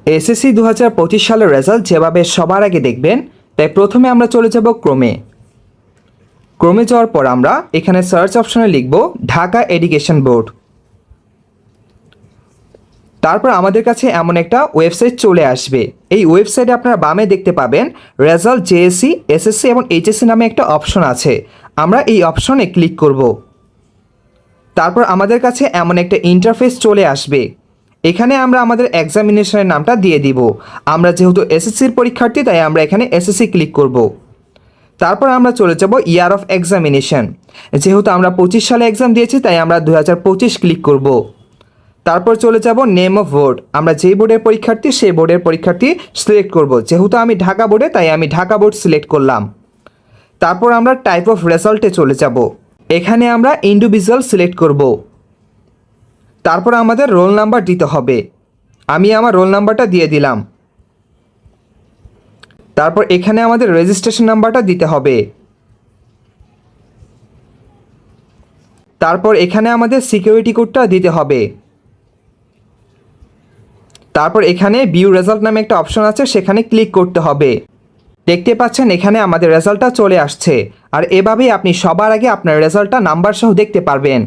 SSC 2025 সালের result যেভাবে সবার আগে দেখবেন, তাই প্রথমে আমরা চলে যাব ক্রমে যাওয়ার পর আমরা এখানে সার্চ অপশনে লিখব ঢাকা এডুকেশন বোর্ড। তারপর আমাদের কাছে এমন একটা ওয়েবসাইট চলে আসবে। এই ওয়েবসাইটে আপনারা বামে দেখতে পাবেন রেজাল্ট জেএসসি, এসএসসি এবং এইচএসসি নামে একটা অপশন আছে। আমরা এই অপশনে ক্লিক করব। তারপর আমাদের কাছে এমন একটা ইন্টারফেস চলে আসবে। এখানে আমরা আমাদের এক্সামিনেশনের নামটা দিয়ে দিব। আমরা যেহেতু এসএসসির পরীক্ষার্থী, তাই আমরা এখানে এসএসসি ক্লিক করব। তারপর আমরা চলে যাব ইয়ার অফ এক্সামিনেশন। যেহেতু আমরা 25 সালে এক্সাম দিয়েছি, তাই আমরা 2025 ক্লিক করব। তারপর চলে যাব নেম অফ বোর্ড। আমরা যেই বোর্ডের পরীক্ষার্থী সেই বোর্ডের পরীক্ষার্থী সিলেক্ট করব। যেহেতু আমি ঢাকা বোর্ডে, তাই আমি ঢাকা বোর্ড সিলেক্ট করলাম। তারপর আমরা টাইপ অফ রেজাল্টে চলে যাব। এখানে আমরা ইন্ডিভিজুয়াল সিলেক্ট করব। তারপর আমাদের রোল নাম্বার দিতে হবে। আমি আমার রোল নাম্বারটা দিয়ে দিলাম। তারপর এখানে আমাদের রেজিস্ট্রেশন নাম্বারটা দিতে হবে। তারপর এখানে আমাদের সিকিউরিটি কোডটা দিতে হবে। তারপর এখানে ভিউ রেজাল্ট নামে একটা অপশন আছে, সেখানে ক্লিক করতে হবে। দেখতে পাচ্ছেন এখানে আমাদের রেজাল্টটা চলে আসছে। আর এভাবেই আপনি সবার আগে আপনার রেজাল্টটা নাম্বার সহ দেখতে পারবেন।